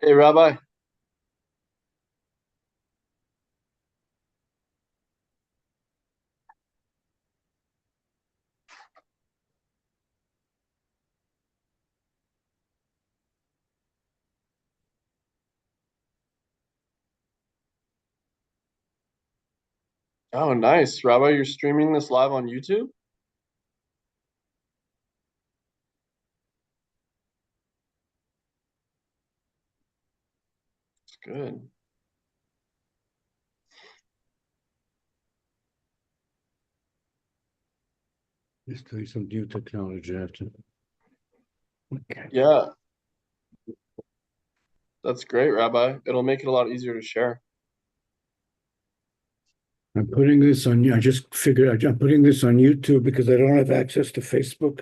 Hey, Rabbi. Oh, nice. Rabbi, you're streaming this live on YouTube? It's good. Let's tell you some new technology after. Okay. Yeah, that's great, Rabbi. It'll make it a lot easier to share. I'm putting this on. I just figured I'm putting this on YouTube because I don't have access to Facebook.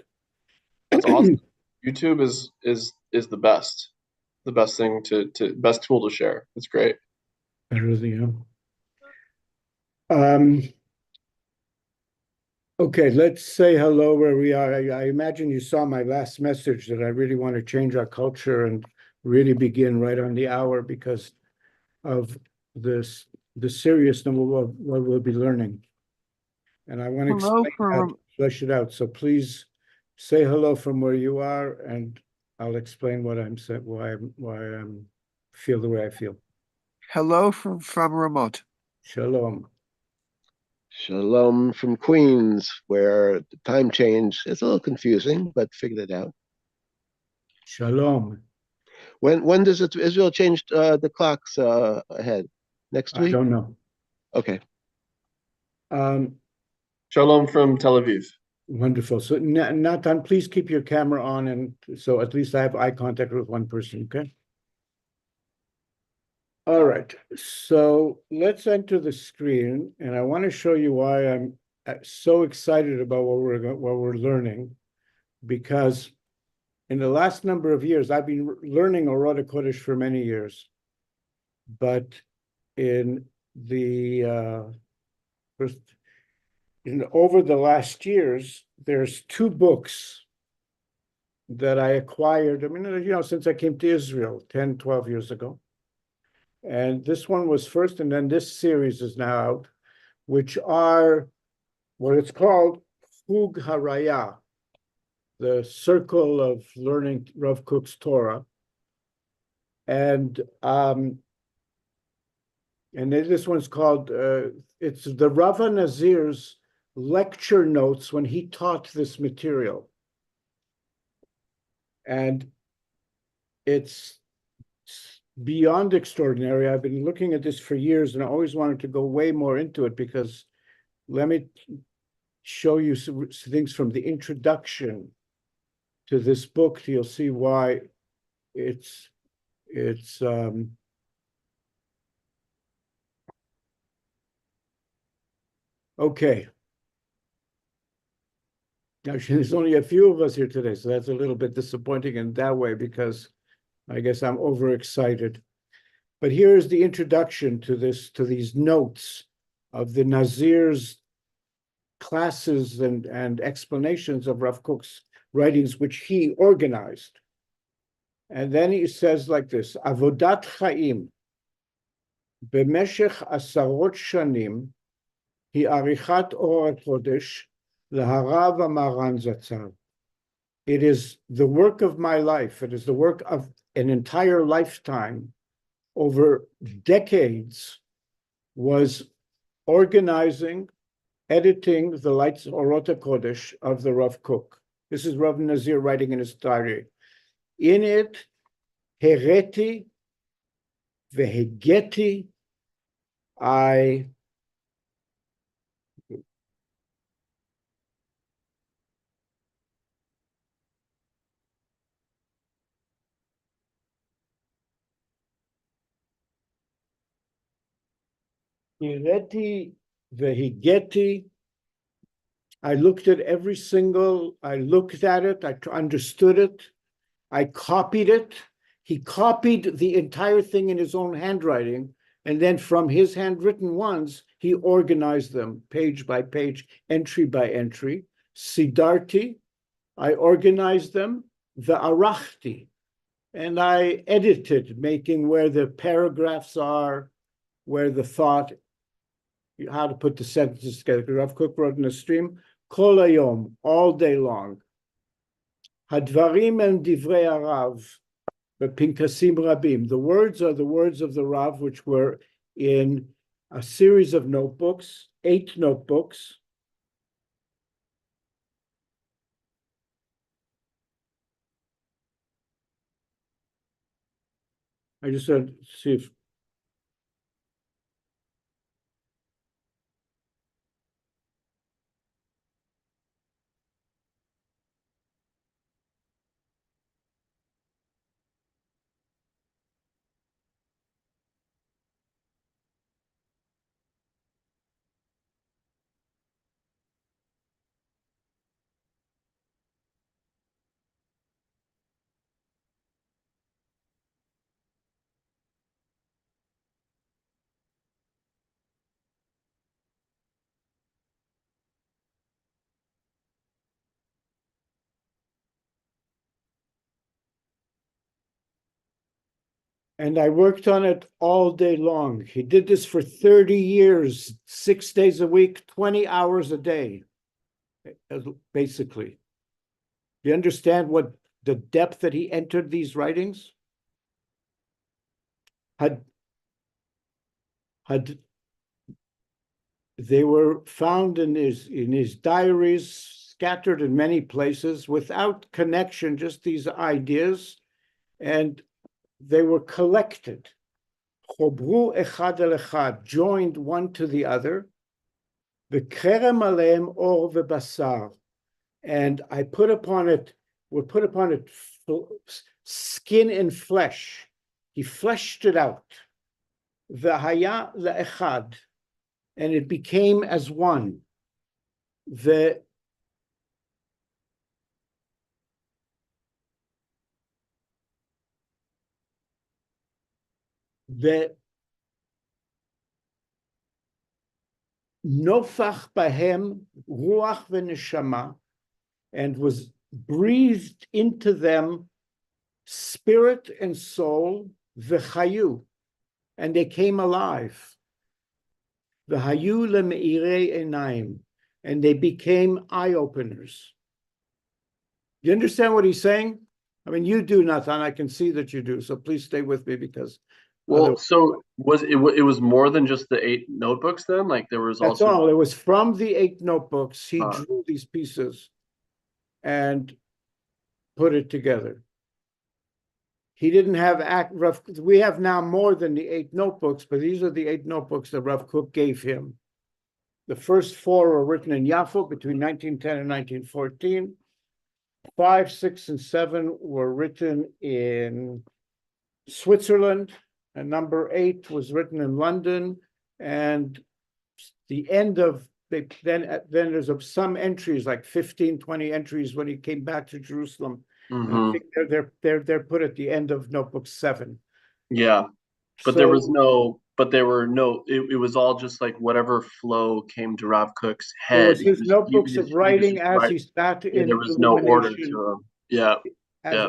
That's awesome. YouTube is the best thing to best tool to share. It's great. Better than you. Um, okay, let's say hello where we are. I imagine you saw my last message that I really want to change our culture and really begin right on the hour because of this the seriousness of what we'll be learning. And I want to Hello explain that, from flesh it out. So please say hello from where you are, and I'll explain what I'm saying, why I'm feel the way I feel. hello from remote. Shalom. Shalom from Queens, where the time change is a little confusing, but figured it out. Shalom. When does Israel change the clocks ahead? Next I week? don't know. Okay. Shalom from Tel Aviv. Wonderful. So Nathan, please keep your camera on, and so at least I have eye contact with one person, okay? All right, so let's enter the screen, and I want to show you why I'm so excited about what we're learning, because in the last number of years, I've been learning Orot Hakodesh for many years, but in the over the last years, there's two books that I acquired. I mean, since I came to Israel 10, 12 years ago. And this one was first, and then this series is now out, which are what it's called Chug Haraya, the circle of learning Rav Kook's Torah. And this one's called, it's the Rava Nazir's lecture notes when he taught this material. And it's beyond extraordinary. I've been looking at this for years and I always wanted to go way more into it because let me show you some things from the introduction to this book. You'll see why it's okay. Now, there's only a few of us here today, so that's a little bit disappointing in that way because I guess I'm overexcited. But here's the introduction to these notes of the Nazir's classes and explanations of Rav Kook's writings, which he organized. And then he says like this, Avodat Chaim, b'meshech asarot shanim, hi arichat Orot Hakodesh, l'harav Amaran Zatzal. It is the work of my life. It is the work of an entire lifetime over decades was organizing, editing the Lights Orot Hakodesh of the Rav Kook. This is Rav Nazir writing in his diary. In it, hereti vehegeti, I hereti vehegeti. I looked at I looked at it, I understood it, I copied it. He copied the entire thing in his own handwriting, and then from his handwritten ones, he organized them page by page, entry by entry. Sidarti, I organized them. The arachti, and I edited, making where the paragraphs are, where the thought, how to put the sentences together. Rav Kook wrote in the stream, Kol hayom, all day long. Hadvarim and divrei harav, bepinkasim rabim. The words are the words of the Rav, which were in a series of notebooks, 8 notebooks. I just said, see if. And I worked on it all day long. He did this for 30 years, 6 days a week, 20 hours a day, basically. Do you understand what the depth that he entered these writings? They were found in his diaries, scattered in many places, without connection, just these ideas, and they were collected. Chobru echad el echad, joined one to the other. V'kerem aleim or v'basar, and I put upon it, skin and flesh. He fleshed it out. V'haya le'echad, and it became as one. The nofach bahem ruach v'neshama, and was breathed into them spirit and soul, v'chayu, and they came alive. V'hayu lemeirei einayim, and they became eye-openers. You understand what he's saying? I mean, you do, Nathan. I can see that you do. So please stay with me, because Well, so was it? It was more than just the 8 notebooks then? Like there was that's also. all. It was from the 8 notebooks. He drew these pieces and put it together. He didn't have Rav. We have now more than the 8 notebooks, but these are the 8 notebooks that Rav Kook gave him. The first 4 were written in Yafo between 1910 and 1914. 5, 6, and 7 were written in Switzerland, and number 8 was written in London. And the end of then there's some entries, like 15, 20 entries when he came back to Jerusalem. And I think they're put at the end of notebook 7. Yeah, but So there was no. But there were no. It was all just like whatever flow came to Rav Kook's it head. was his notebooks of writing as he sat in there was no order illumination. to them. Yeah,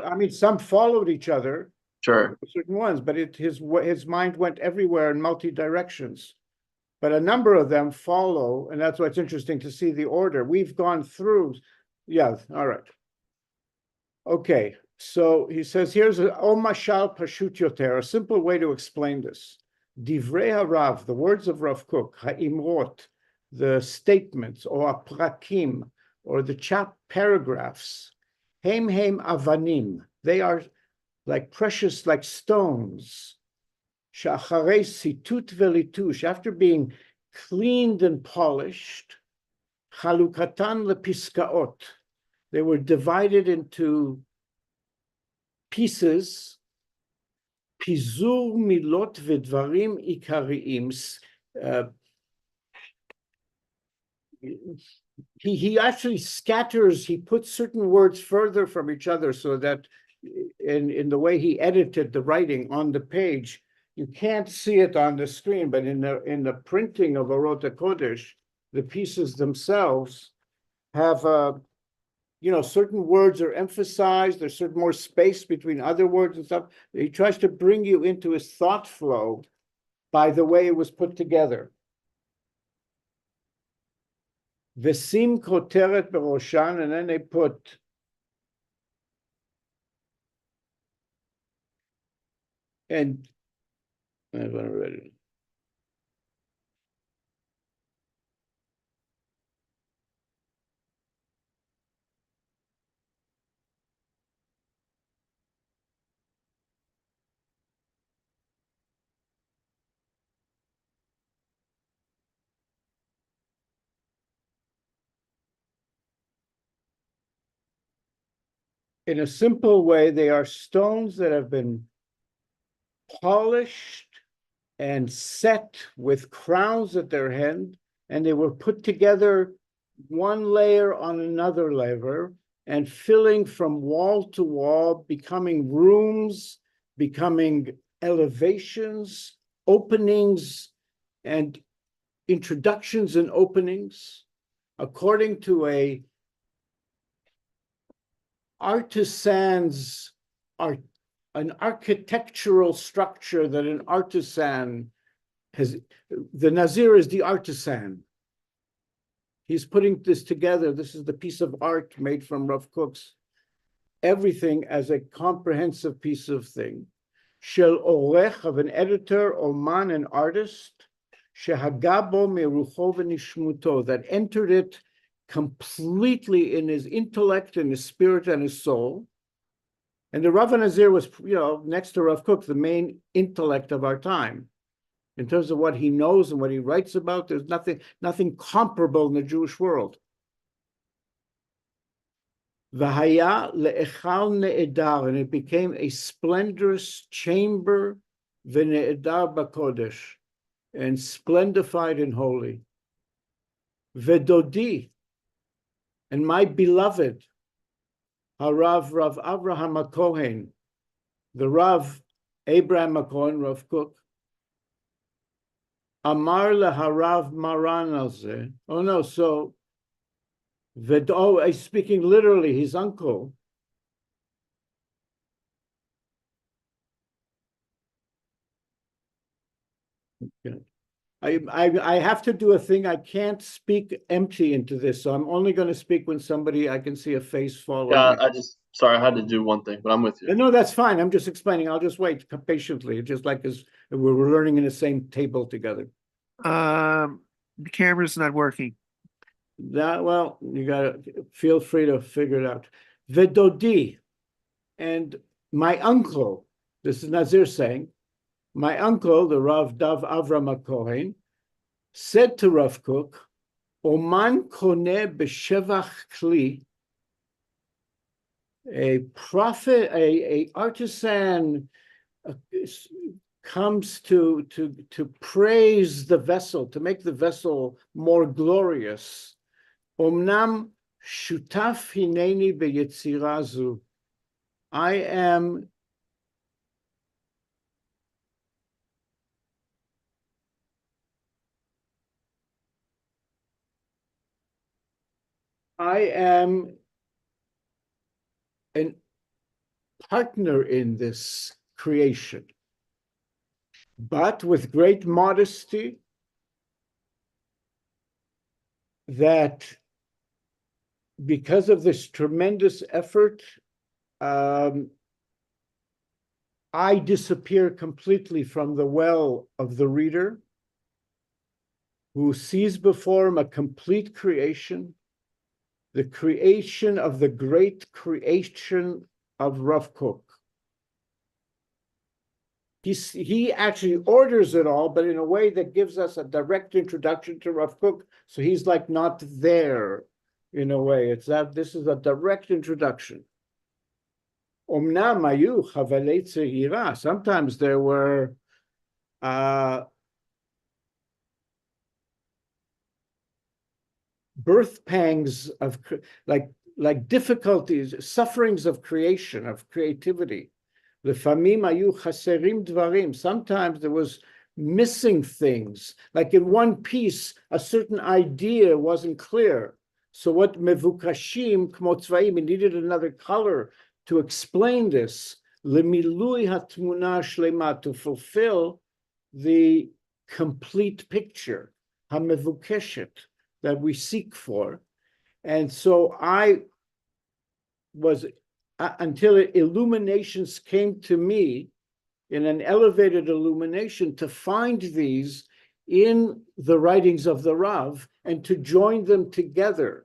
I mean, some followed each other, sure. certain ones, but his mind went everywhere in multi directions. But a number of them follow, and that's why it's interesting to see the order. We've gone through. Yeah, all right. Okay, so he says here's a mashal pashut yoter, a simple way to explain this. Divrei harav, the words of Rav Kook, ha'imrot, the statements, or aprakim, or the paragraphs, hem avanim, they are like precious, like stones. Sha'acharei situt velitush, after being cleaned and polished, chalukatan lepiskaot, they were divided into pieces, pizur milot v'dvarim ikariim. He actually scatters, he puts certain words further from each other, so that in the way he edited the writing on the page, you can't see it on the screen, but in the printing of Orot Hakodesh, the pieces themselves have a certain words are emphasized, there's certain more space between other words and stuff. He tries to bring you into his thought flow by the way it was put together. Vesim koteret beroshan, and then they put and I'm going to read it. In a simple way, they are stones that have been polished and set with crowns at their head, and they were put together one layer on another layer and filling from wall to wall, becoming rooms, becoming elevations, openings, and introductions and openings, according to a artisan's art, an architectural structure that an artisan has. The Nazir is the artisan. He's putting this together. This is the piece of art made from Rav Kook's. Everything as a comprehensive piece of thing. Shel orech, of an editor, oman, an artist, shehagabo merucho v'nishmuto, that entered it completely in his intellect and his spirit and his soul. And the Rav Nazir was, next to Rav Kook, the main intellect of our time. In terms of what he knows and what he writes about, there's nothing comparable in the Jewish world. V'haya le'echal ne'edar, and it became a splendorous chamber, v'ne'edar b'kodesh, and splendified and holy. V'dodi, and my beloved, Rav Avraham HaKohen, the Rav Abraham HaKohen, Rav Kook, Amar leharav Maran al zeh. Oh no, so he's speaking literally, his uncle. I have to do a thing. I can't speak empty into this, so I'm only going to speak when I can see a face following. Yeah, sorry, I had to do one thing, but I'm with you. No, that's fine. I'm just explaining. I'll just wait patiently, just like as we're learning in the same table together. The camera's not working. Well, you gotta feel free to figure it out. Vedodi, and my uncle, this is Nazir saying, my uncle, the Rav Dav Avram HaKohen, said to Rav Kook, Oman koneh b'shevach kli, a prophet, a artisan comes to praise the vessel, to make the vessel more glorious. Omnam shutaf hineni beyetzira zu. I am an partner in this creation, but with great modesty, that because of this tremendous effort, I disappear completely from the well of the reader, who sees before him a complete creation, the creation of the great creation of Rav Kook. He actually orders it all, but in a way that gives us a direct introduction to Rav Kook. So he's like not there in a way. This is a direct introduction. Omnam ayu chavalei tzehira. Sometimes there were birth pangs of like difficulties, sufferings of creation, of creativity. Lefamim ayu chaserim dvarim. Sometimes there was missing things. Like in one piece, a certain idea wasn't clear. So what mevukashim kmo tzvaim, he needed another color to explain this. Lemilui hatmuna shlema, to fulfill the complete picture, hamevukeshet, that we seek for. And so I was, until illuminations came to me in an elevated illumination, to find these in the writings of the Rav and to join them together.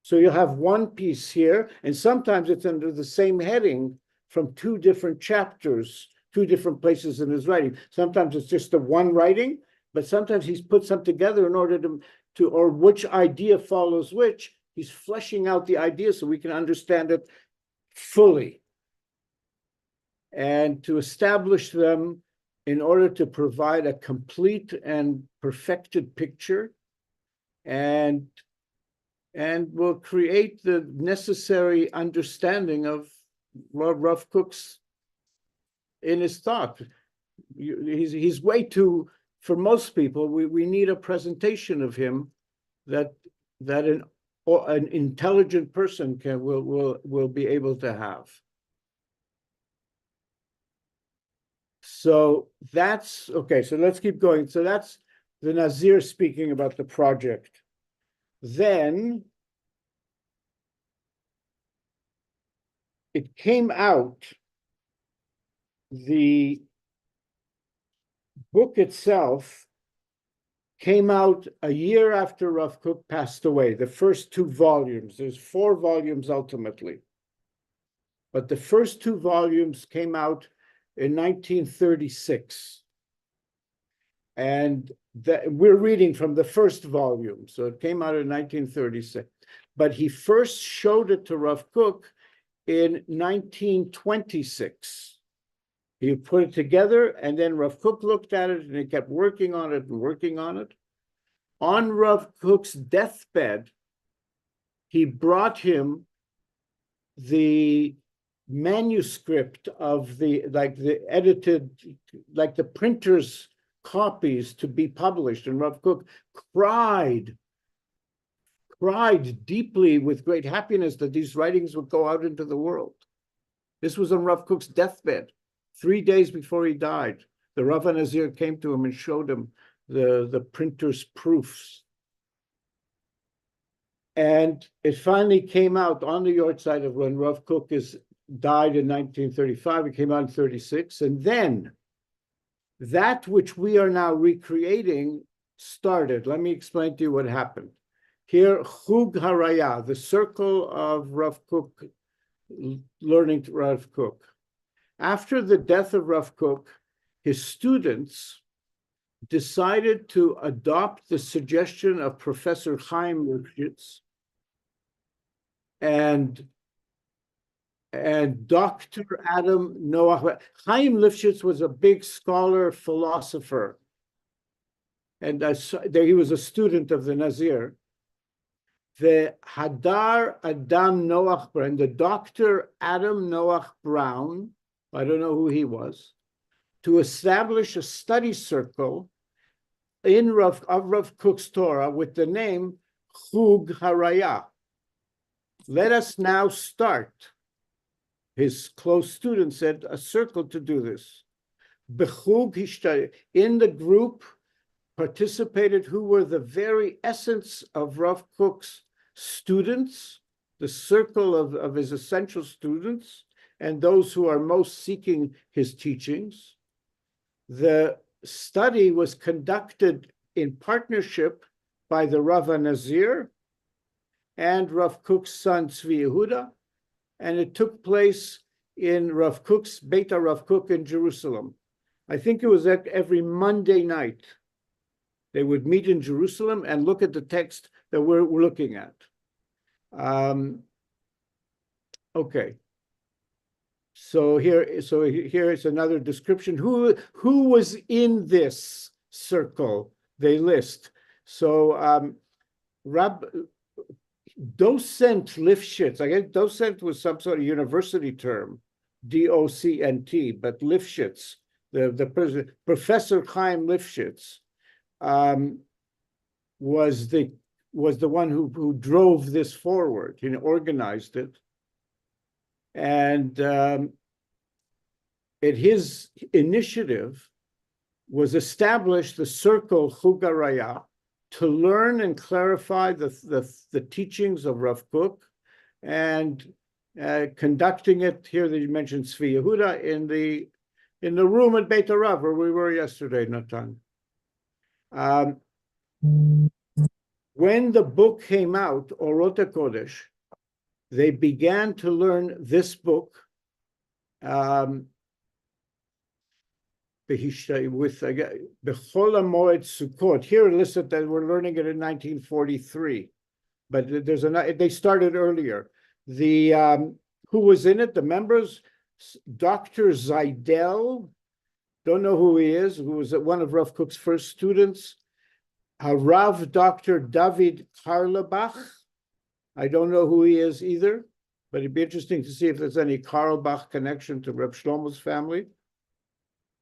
So you'll have one piece here, and sometimes it's under the same heading from two different chapters, two different places in his writing. Sometimes it's just the one writing, but sometimes he's put some together in order to or which idea follows which. He's fleshing out the idea so we can understand it fully. And to establish them in order to provide a complete and perfected picture, and will create the necessary understanding of Rav Kook's in his thought. He's way too, for most people, we need a presentation of him that an intelligent person will be able to have. So that's okay. So let's keep going. So that's the Nazir speaking about the project. Then it came out, the book itself came out a year after Rav Kook passed away, the first two volumes. There's 4 volumes ultimately. But the first 2 volumes came out in 1936. And we're reading from the first volume, so it came out in 1936. But he first showed it to Rav Kook in 1926. He put it together, and then Rav Kook looked at it, and he kept working on it and working on it. On Rav Kook's deathbed, he brought him the manuscript of the edited, like the printer's copies to be published, and Rav Kook cried deeply with great happiness that these writings would go out into the world. This was on Rav Kook's deathbed, 3 days before he died. The Rav Nazir came to him and showed him the printer's proofs. And it finally came out on the yahrzeit of when Rav Kook died in 1935. It came out in 36. And then that which we are now recreating started. Let me explain to you what happened. Here, Chug Haraya, the circle of Rav Kook, learning to Rav Kook. After the death of Rav Kook, his students decided to adopt the suggestion of Professor Chaim Lifshitz and Dr. Adam Noach. Chaim Lifshitz was a big scholar, philosopher, and he was a student of the Nazir. The Hadar Adam Noach Brown, the Dr. Adam Noach Brown, I don't know who he was, to establish a study circle of Rav Kook's Torah with the name Chug Haraya. Let us now start. His close student said, a circle to do this. In the group participated who were the very essence of Rav Kook's students, the circle of his essential students, and those who are most seeking his teachings. The study was conducted in partnership by the Rav Nazir and Rav Kook's son Tzvi Yehuda, and it took place in Rav Kook's Beit Rav Kook in Jerusalem. I think it was every Monday night. They would meet in Jerusalem and look at the text that we're looking at. Okay. So here is another description. Who was in this circle? They list. So Docent Lifshitz, I guess docent was some sort of university term, D-O-C-N-T, but Lifshitz, the president, Professor Chaim Lifshitz, was the was the one who drove this forward, organized it. And at his initiative was established the circle Chugaraya to learn and clarify the teachings of Rav Kook, and conducting it here that you mentioned Tzvi Yehuda in the room at Beit Harav where we were yesterday, Natan. When the book came out, Orot Hakodesh, they began to learn this book with Bechol HaMoed Sukkot. Here listed that we're learning it in 1943, but they started earlier. Who was in it? The members, Dr. Zaidel, don't know who he is, who was one of Rav Kook's first students. Rav Dr. David Karlebach, I don't know who he is either, but it'd be interesting to see if there's any Karlbach connection to Reb Shlomo's family,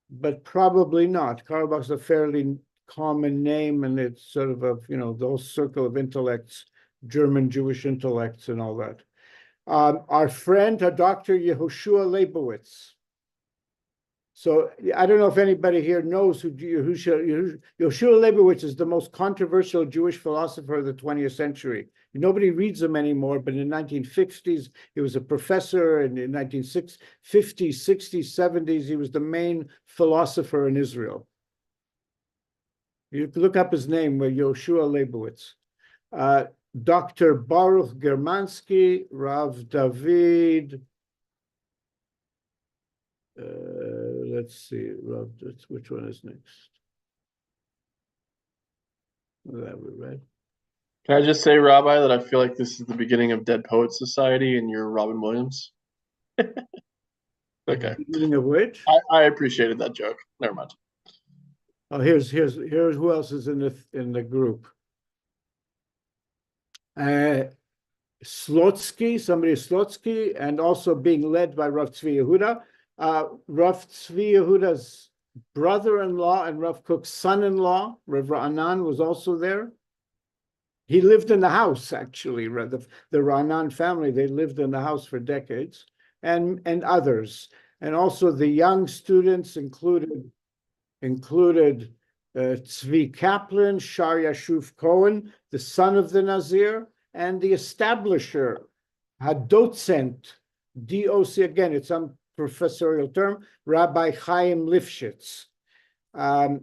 but probably not. Karlbach's a fairly common name, and it's sort of the whole circle of intellects, German Jewish intellects and all that. Our friend, Dr. Yehoshua Leibowitz. So I don't know if anybody here knows who Yehoshua Leibowitz is. The most controversial Jewish philosopher of the 20th century. Nobody reads him anymore, but in the 1950s, he was a professor, and in the 1950s, 60s, 70s, he was the main philosopher in Israel. You can look up his name, Yehoshua Leibowitz. Dr. Baruch Germansky, Rav David, let's see, which one is next? That we read. Can I just say, Rabbi, that I feel like this is the beginning of Dead Poets Society and you're Robin Williams? Okay. Beginning of which? I appreciated that joke. Never mind. Oh, here's who else is in the group. Slotsky, and also being led by Rav Tzvi Yehuda. Rav Tzvi Yehuda's brother-in-law and Rav Kook's son-in-law, Rav Ra'anan, was also there. He lived in the house, actually. The Ra'anan family, they lived in the house for decades, and others. And also the young students included Tzvi Kaplan, Shar Yashuv Cohen, the son of the Nazir, and the establisher, Hadocent, DOC, again, it's some professorial term, Rabbi Chaim Lifshitz. The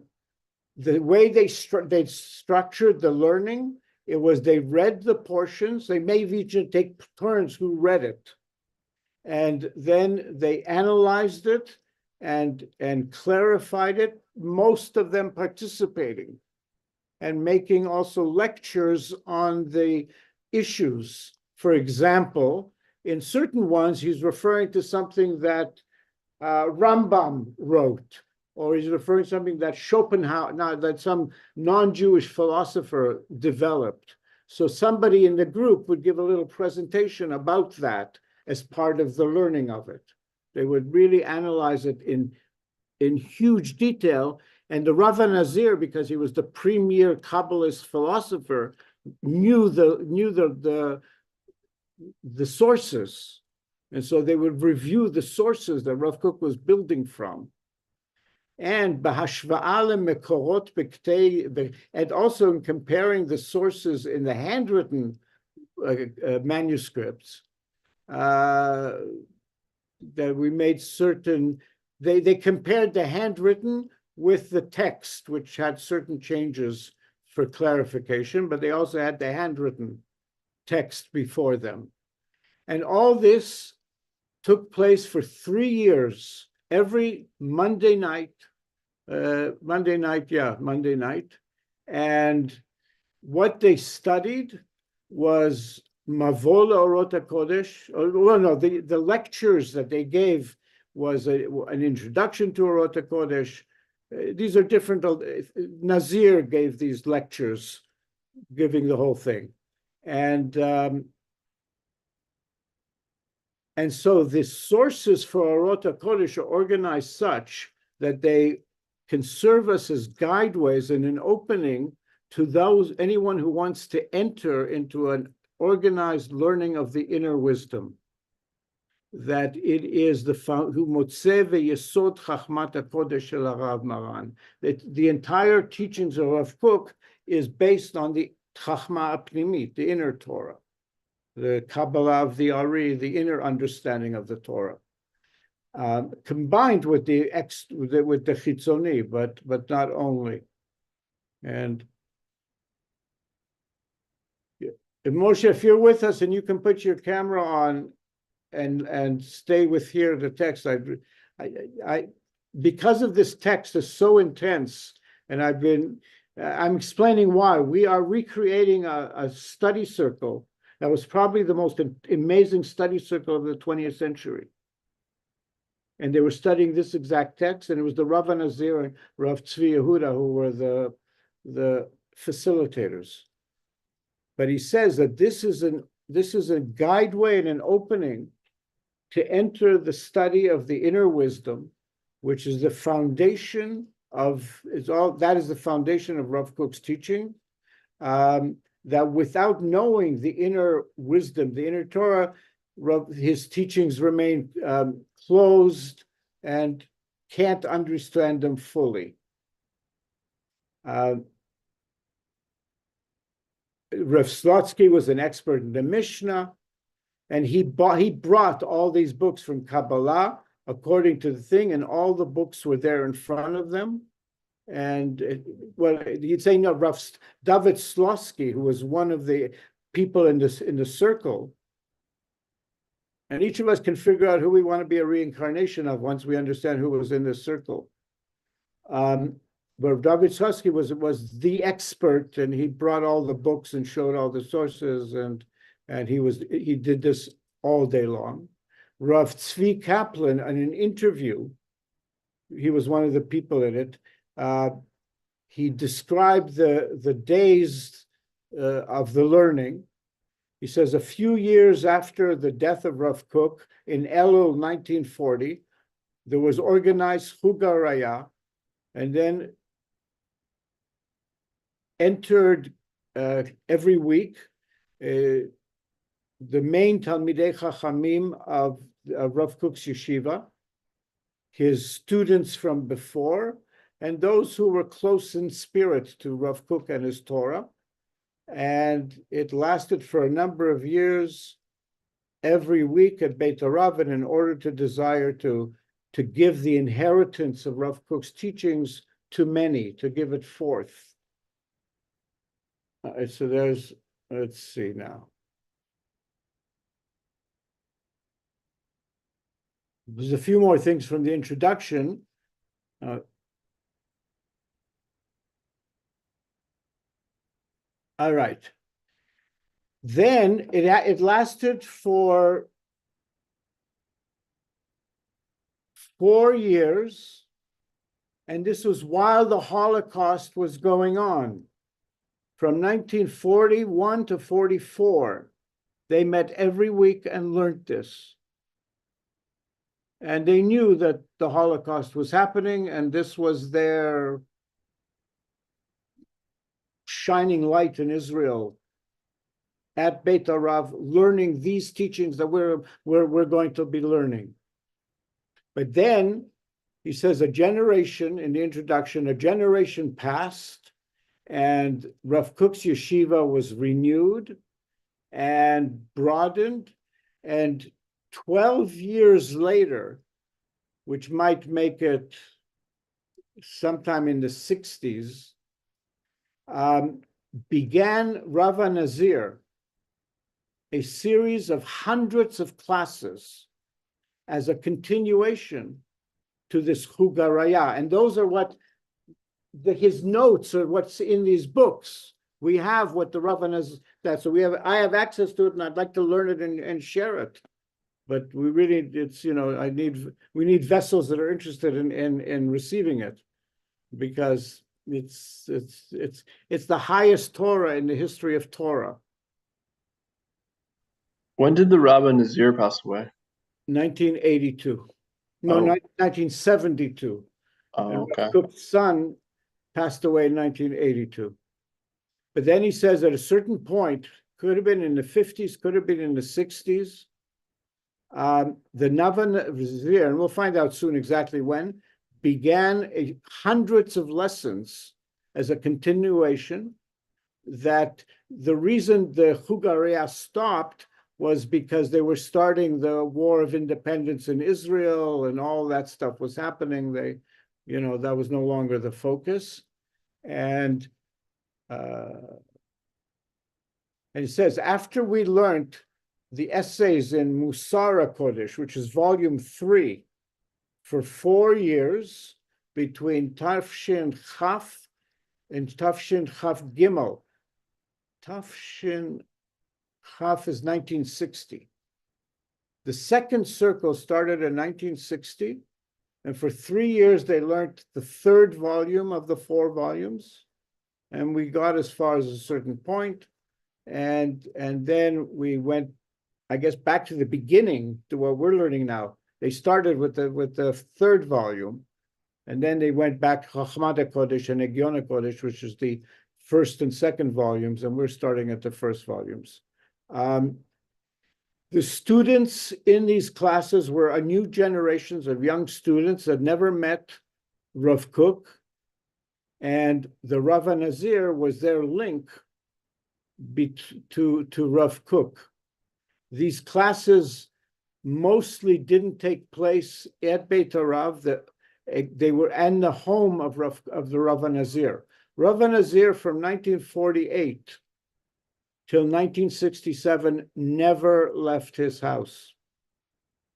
way they structured the learning, it was they read the portions, they may even take turns who read it, and then they analyzed it and clarified it, most of them participating and making also lectures on the issues. For example, in certain ones, he's referring to something that Rambam wrote, or he's referring to something that Schopenhauer, that some non-Jewish philosopher developed. So somebody in the group would give a little presentation about that as part of the learning of it. They would really analyze it in huge detail. And the Rav Nazir, because he was the premier Kabbalist philosopher, knew the sources. And so they would review the sources that Rav Kook was building from. And and also in comparing the sources in the handwritten manuscripts, that we made certain, they compared the handwritten with the text, which had certain changes for clarification, but they also had the handwritten text before them. And all this took place for 3 years, every Monday night. Monday night. And what they studied was Mavola Orot HaKodesh. Well, no, the lectures that they gave was an introduction to Orot HaKodesh. These are different. Nazir gave these lectures, giving the whole thing. And so the sources for Orot HaKodesh are organized such that they can serve us as guideways and an opening to anyone who wants to enter into an organized learning of the inner wisdom, that it is the Yesod Chachmat Hakodesh shel Harav Maran, that the entire teachings of Rav Kook is based on the Chachma Apnimit, the inner Torah, the Kabbalah of the Ari, the inner understanding of the Torah, combined with the Chitzoni, but not only. And Moshe, if you're with us and you can put your camera on and stay with here the text, I because of this text is so intense, and I'm explaining why we are recreating a study circle that was probably the most amazing study circle of the 20th century. And they were studying this exact text, and it was the Rav Nazir and Rav Tzvi Yehuda who were the facilitators. But he says that this is a guideway and an opening to enter the study of the inner wisdom, which is the foundation of that is the foundation of Rav Kook's teaching. That without knowing the inner wisdom, the inner Torah, his teachings remain closed and can't understand them fully. Rav Slotsky was an expert in the Mishnah, and he brought all these books from Kabbalah according to the thing, and all the books were there in front of them. And you'd say no, David Slotsky, who was one of the people in the circle, and each of us can figure out who we want to be a reincarnation of once we understand who was in this circle. But David Slotsky was the expert, and he brought all the books and showed all the sources, and he did this all day long. Rav Tzvi Kaplan, in an interview, he was one of the people in it. He described the days of the learning. He says a few years after the death of Rav Kook in Elul 1940, there was organized Chugaraya, and then entered every week the main Talmidei Chachamim of Rav Kook's yeshiva, his students from before, and those who were close in spirit to Rav Kook and his Torah. And it lasted for a number of years, every week at Beit Rav, in order to desire to give the inheritance of Rav Kook's teachings to many, to give it forth. So let's see now. There's a few more things from the introduction. All right. Then it lasted for 4 years, and this was while the Holocaust was going on. From 1941 to 44, they met every week and learned this. And they knew that the Holocaust was happening, and this was their shining light in Israel at Beit Rav, learning these teachings that we're going to be learning. But then he says in the introduction, a generation passed, and Rav Kook's yeshiva was renewed and broadened, and 12 years later, which might make it sometime in the 60s, began Rav Nazir a series of hundreds of classes as a continuation to this Chugaraya. And those are what his notes are, what's in these books. We have what the Rav Nazir, I have access to it, and I'd like to learn it and share it. But we really, we need vessels that are interested in receiving it, because it's the highest Torah in the history of Torah. When did the Rabbi Nazir pass away? 1982. No, Oh. 1972. Oh, And okay. Kook's son passed away in 1982. But then he says at a certain point, could have been in the 50s, could have been in the 60s, the Nazir, and we'll find out soon exactly when, began hundreds of lessons as a continuation, that the reason the Chugarea stopped was because they were starting the War of Independence in Israel and all that stuff was happening. That was no longer the focus. And it says, after we learned the essays in Musar Hakodesh, which is volume 3, for 4 years between Tafshin Chaf and Tafshin Chaf Gimel. Tafshin Chaf is 1960. The second circle started in 1960, and for 3 years they learned the 3rd volume of the 4 volumes, and we got as far as a certain point, and then we went, I guess, back to the beginning to what we're learning now. They started with the 3rd volume, and then they went back to Chachmat Kodesh and Egyon Kodesh, which is the 1st and 2nd volumes, and we're starting at the 1st volumes. The students in these classes were a new generations of young students that never met Rav Kook, and the Rav Nazir was their link to Rav Kook. These classes mostly didn't take place at Beit Rav. They were in the home of the Rav Nazir. Rav Nazir from 1948 till 1967 never left his house.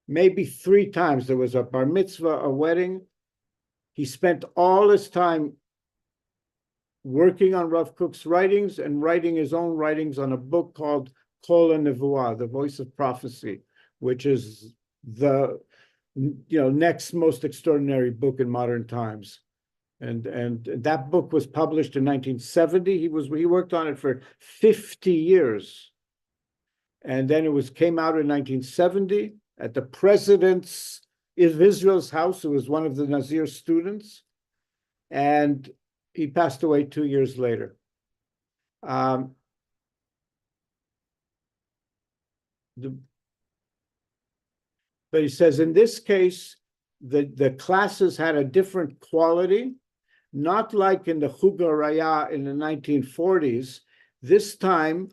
Maybe 3 times. There was a bar mitzvah, a wedding. He spent all his time working on Rav Kook's writings and writing his own writings on a book called Kol HaNevuah, The Voice of Prophecy, which is the next most extraordinary book in modern times. And that book was published in 1970. He worked on it for 50 years. And then it came out in 1970 at the president's of Israel's house, who was one of the Nazir students. And he passed away 2 years later. But he says, in this case, the classes had a different quality, not like in the Chugah Raya in the 1940s. This time,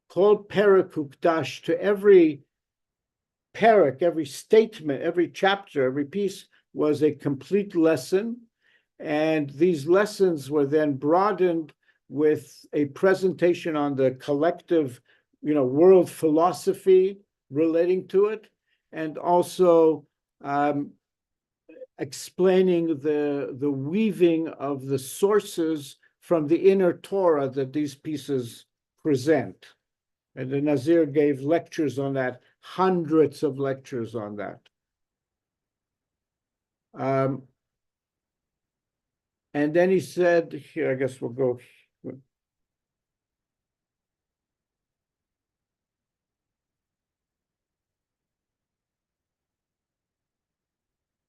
called Perek Ukdash, to every Perek, every statement, every chapter, every piece was a complete lesson. And these lessons were then broadened with a presentation on the collective, world philosophy relating to it, and also explaining the weaving of the sources from the inner Torah that these pieces present. And the Nazir gave lectures on that, hundreds of lectures on that. And then he said, here, I guess we'll go.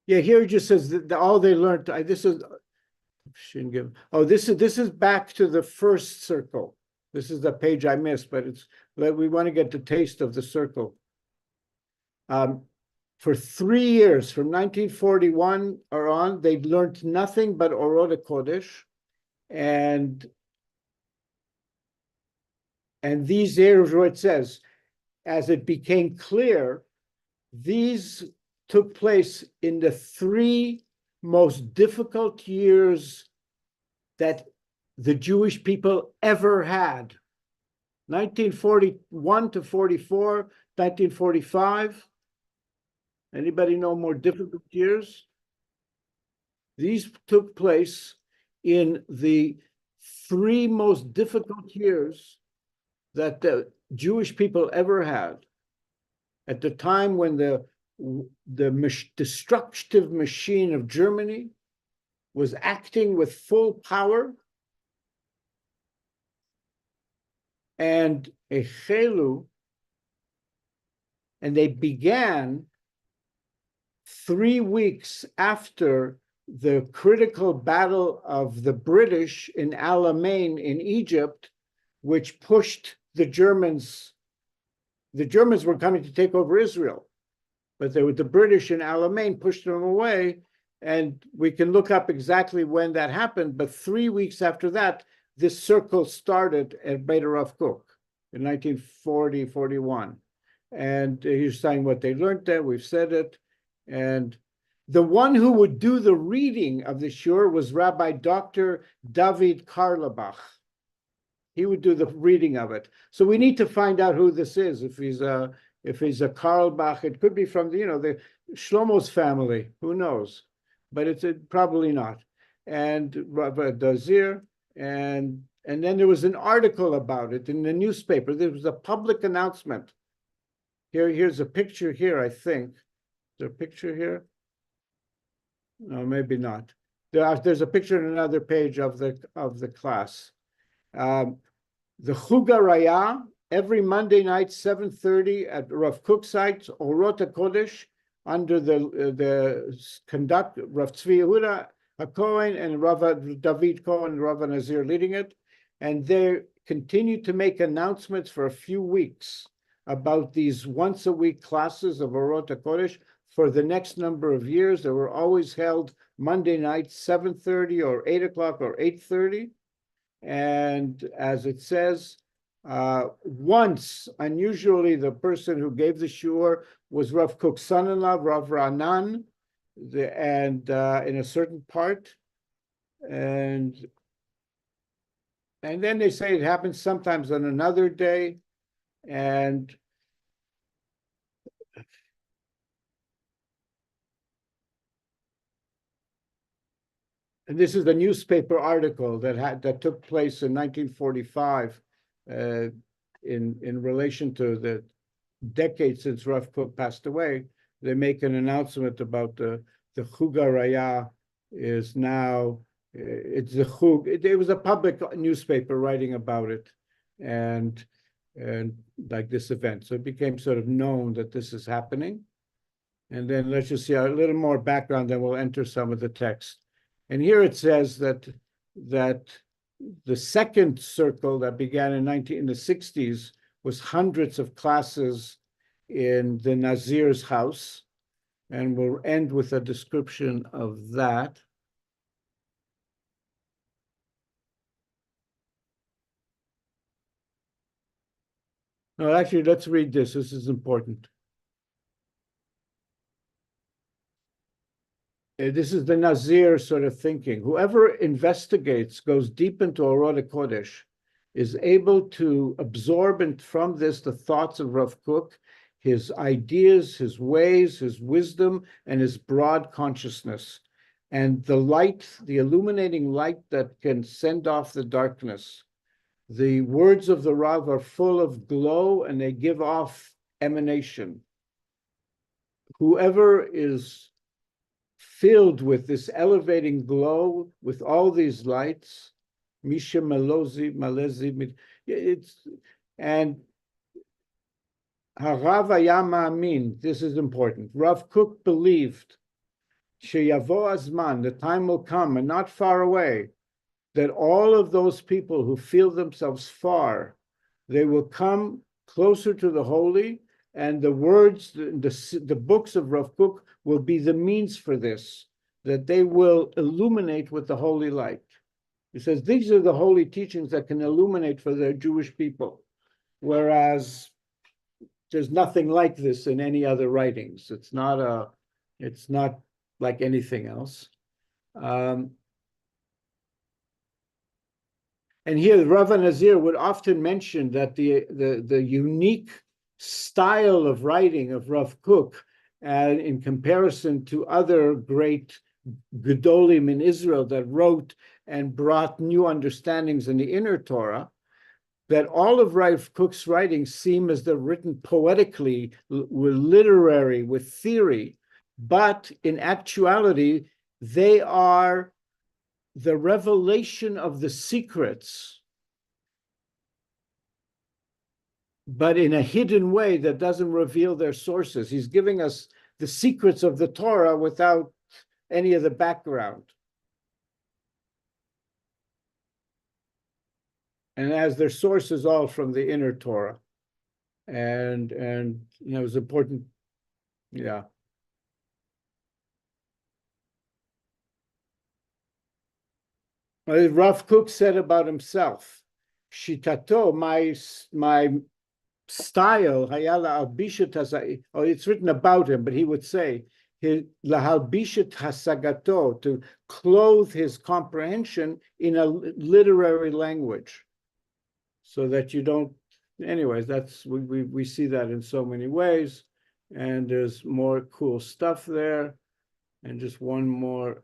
Yeah, here he just says that all they learned. This is back to the first circle. This is the page I missed, but we want to get the taste of the circle. For 3 years, from 1941 or on, they learned nothing but Orot Hakodesh, and these areas where it says, as it became clear, these took place in the 3 most difficult years that the Jewish people ever had. 1941 to 44, 1945. Anybody know more difficult years? These took place in the 3 most difficult years that the Jewish people ever had. At the time when the destructive machine of Germany was acting with full power, and they began 3 weeks after the critical battle of the British in Alamein in Egypt, which pushed the Germans. The Germans were coming to take over Israel, but the British in Alamein pushed them away. And we can look up exactly when that happened, but 3 weeks after that, this circle started at Beit Rav Kook in 1940, 41. And he's saying what they learned there, we've said it. And the one who would do the reading of the Shur was Rabbi Dr. David Karlebach. He would do the reading of it. So we need to find out who this is. If he's a Karlbach, it could be from the Shlomo's family. Who knows? But it's probably not. And Rabbi Dazir, and then there was an article about it in the newspaper. There was a public announcement. Here's a picture here, I think. Is there a picture here? No, maybe not. There's a picture on another page of the class. The Chuga Raya, every Monday night, 7:30 at Rav Kook's site, Orot Hakodesh, under the conduct, Rav Tzvi Yehuda HaKohen and Rav David Cohen, Rav Nazir leading it. And they continue to make announcements for a few weeks about these once-a-week classes of Orot HaKodesh for the next number of years. They were always held Monday night, 7:30 or 8 o'clock or 8:30. And as it says, once, unusually, the person who gave the shiur was Rav Kook's son-in-law, Rav Ranan, and in a certain part. And then they say it happens sometimes on another day. And this is the newspaper article that took place in 1945 in relation to the decade since Rav Kook passed away. They make an announcement about the Chuga Raya is now, it's the Chug. It was a public newspaper writing about it and like this event. So it became sort of known that this is happening. And then let's just see a little more background, then we'll enter some of the text. And here it says that the second circle that began in the 60s was hundreds of classes in the Nazir's house. And we'll end with a description of that. No, actually, let's read this. This is important. This is the Nazir sort of thinking. Whoever investigates, goes deep into Orot Kodesh, is able to absorb from this the thoughts of Rav Kook, his ideas, his ways, his wisdom, and his broad consciousness. And the light, the illuminating light that can send off the darkness. The words of the Rav are full of glow and they give off emanation. Whoever is filled with this elevating glow, with all these lights, Misha Melozi, Malezi, and Harav Ayama Amin, this is important. Rav Kook believed, Sheyavo Azman, the time will come, and not far away, that all of those people who feel themselves far, they will come closer to the holy, and the words, the books of Rav Kook will be the means for this, that they will illuminate with the holy light. He says, these are the holy teachings that can illuminate for the Jewish people, whereas there's nothing like this in any other writings. It's not like anything else. And here, Rav Nazir would often mention that the unique style of writing of Rav Kook, and in comparison to other great Gedolim in Israel that wrote and brought new understandings in the inner Torah, that all of Rav Kook's writings seem as they're written poetically, with literary, with theory, but in actuality, they are the revelation of the secrets, but in a hidden way that doesn't reveal their sources. He's giving us the secrets of the Torah without any of the background. And as their source is all from the inner Torah. And you know, it's important, yeah. Rav Kook said about himself, Shitato, my style, oh, it's written about him, but he would say, lahalbishet hasagato, to clothe his comprehension in a literary language, so that you don't. Anyways, that's we see that in so many ways, and there's more cool stuff there, and just one more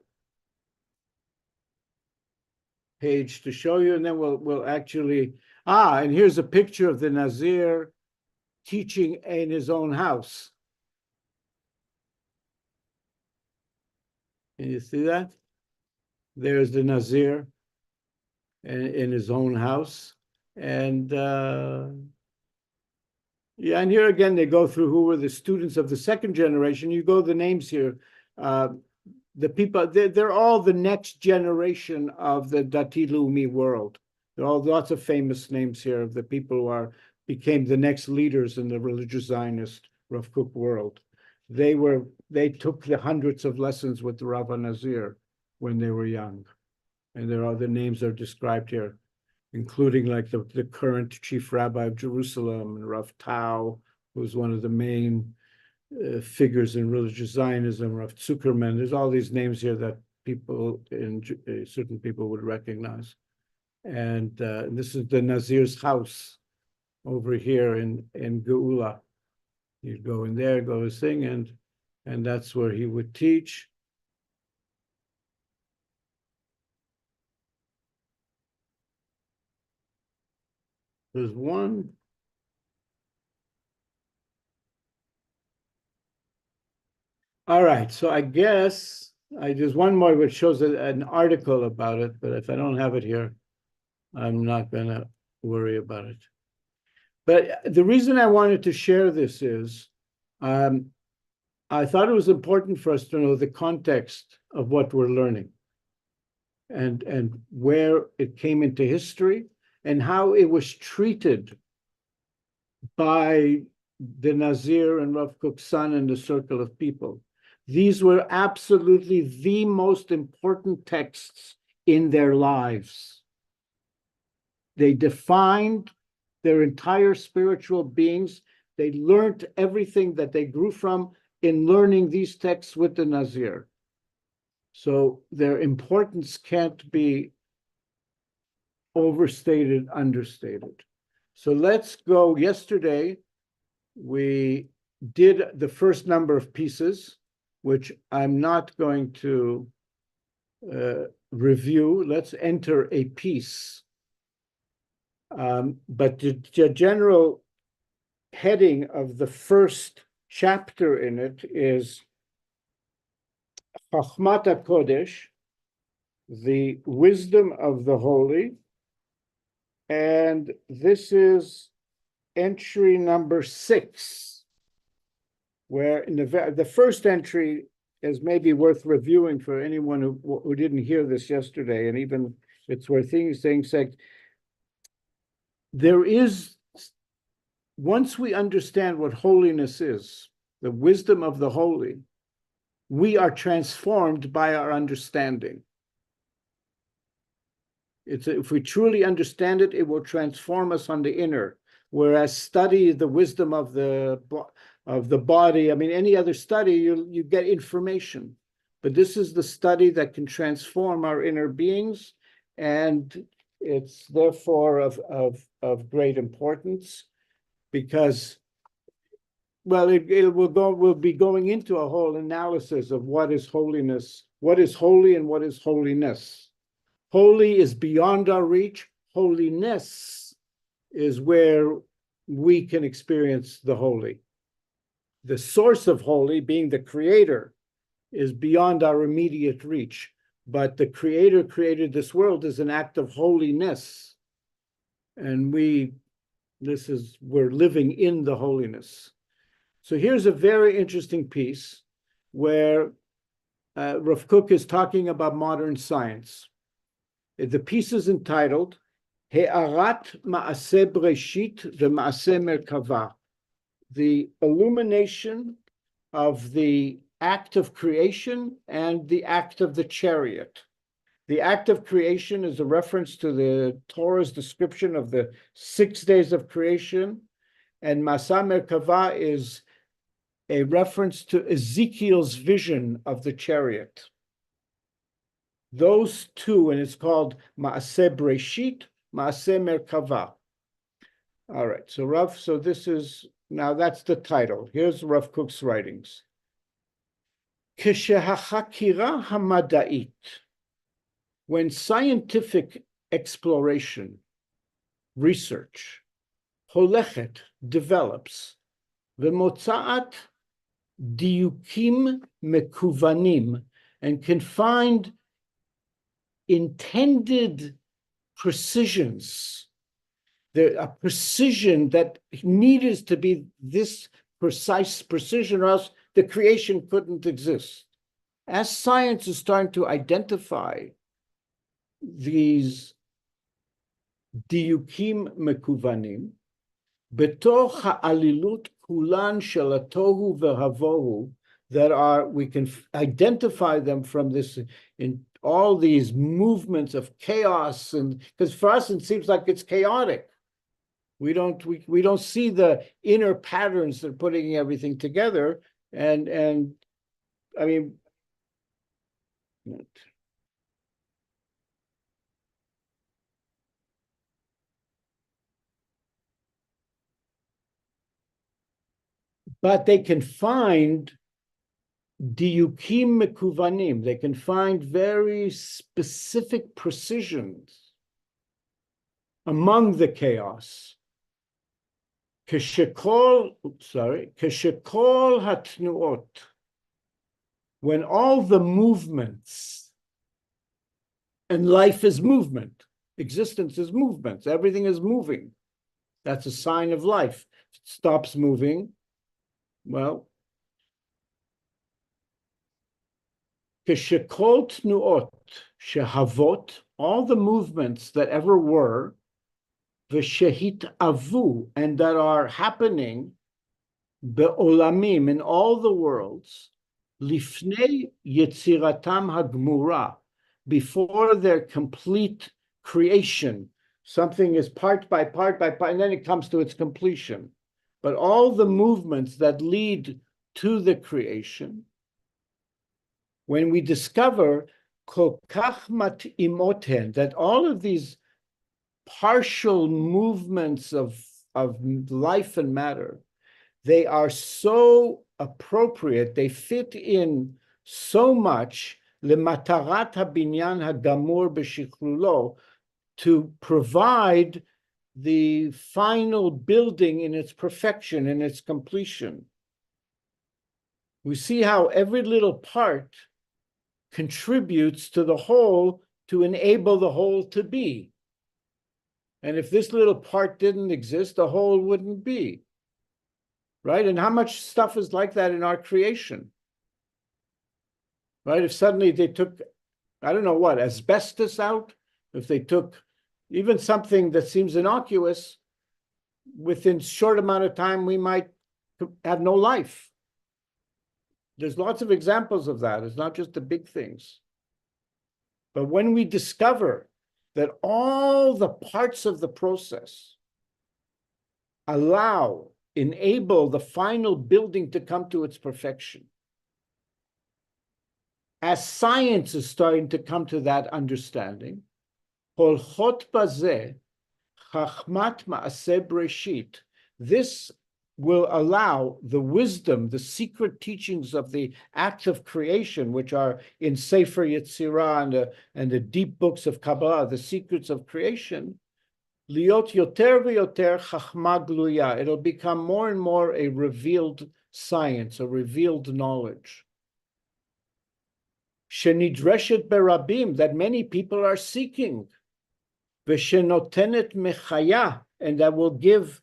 page to show you, and then we'll actually and here's a picture of the Nazir teaching in his own house. Can you see that? There's the Nazir in his own house. And yeah, and here again, they go through who were the students of the second generation. You go the names here. The people, they're all the next generation of the Dati Leumi world. There are all lots of famous names here of the people who became the next leaders in the religious Zionist Rav Kook world. They took the hundreds of lessons with the Rav Nazir when they were young. And their other names are described here, including like the current chief rabbi of Jerusalem, and Rav Tau, who's one of the main figures in religious Zionism, Rav Zuckerman. There's all these names here that people, certain people would recognize. And this is the Nazir's house over here in Geula. You'd go in there, go to sing, and that's where he would teach. There's one. All right, so I guess there's one more which shows an article about it, but if I don't have it here, I'm not going to worry about it. But the reason I wanted to share this is I thought it was important for us to know the context of what we're learning and where it came into history and how it was treated by the Nazir and Rav Kook's son and the circle of people. These were absolutely the most important texts in their lives. They defined their entire spiritual beings. They learned everything that they grew from in learning these texts with the Nazir. So their importance can't be overstated, understated. So let's go. Yesterday, we did the first number of pieces, which I'm not going to review. Let's enter a piece. But the general heading of the first chapter in it is Chachmat Hakodesh, the wisdom of the holy. And this is entry number 6, where in the first entry is maybe worth reviewing for anyone who didn't hear this yesterday, and even it's worth saying, there is, once we understand what holiness is, the wisdom of the holy, we are transformed by our understanding. If we truly understand it, it will transform us on the inner. Whereas study the wisdom of the body, I mean, any other study, you get information. But this is the study that can transform our inner beings, and it's therefore of great importance, because, well, we'll be going into a whole analysis of what is holiness, what is holy, and what is holiness. Holy is beyond our reach. Holiness is where we can experience the holy. The source of holy, being the creator, is beyond our immediate reach. But the creator created this world as an act of holiness. And we're living in the holiness. So here's a very interesting piece where Rav Kook is talking about modern science. The piece is entitled He'arat Ma'aseh Breshit Ve'Ma'aseh Merkava, the illumination of the act of creation and the act of the chariot. The act of creation is a reference to the Torah's description of the 6 days of creation, and Ma'aseh Merkava is a reference to Ezekiel's vision of the chariot. Those two, and it's called Ma'aseh Breshit, Ma'aseh Merkava. All right, so Rav, so this is, now that's the title. Here's Rav Kook's writings. Keshehachakira hamada'it, when scientific exploration, research, holechet, develops, v'motza'at diukim mekuvanim, and can find intended precisions, a precision that needed to be this precise precision, or else the creation couldn't exist. As science is starting to identify these diukim mekuvanim, betoch ha'alilut kulan shel hatohu v'havohu, that are, we can identify them from this, in all these movements of chaos, and because for us it seems like it's chaotic. We don't see the inner patterns that are putting everything together, and I mean, but they can find diukim mekuvanim. They can find very specific precisions among the chaos. Keshekol hatnuot, when all the movements, and life is movement, existence is movements, everything is moving. That's a sign of life. If it stops moving, well, Keshekol tnuot shehavot, all the movements that ever were, v'shehit avu, and that are happening be'olamim, in all the worlds, lifnei yetziratam hagmura, before their complete creation. Something is part by part by part, and then it comes to its completion. But all the movements that lead to the creation, when we discover kokach mat'imoten, that all of these partial movements of life and matter, they are so appropriate, they fit in so much, lematarat habinyan hagamur b'shiklulo, to provide the final building in its perfection, in its completion. We see how every little part contributes to the whole to enable the whole to be. And if this little part didn't exist, the whole wouldn't be. Right? And how much stuff is like that in our creation? Right? If suddenly they took, I don't know what, asbestos out, if they took even something that seems innocuous, within a short amount of time, we might have no life. There's lots of examples of that. It's not just the big things. But when we discover that all the parts of the process enable the final building to come to its perfection, as science is starting to come to that understanding, holchot bazeh chachmat ma'aseh breshit, this will allow the wisdom, the secret teachings of the act of creation, which are in Sefer Yetzirah and the deep books of Kabbalah, the secrets of creation, liot yoter v'yoter chachma gluya. It'll become more and more a revealed science, a revealed knowledge. Shenidreshet berabim, that many people are seeking. V'shenotenet mechaya, and that will give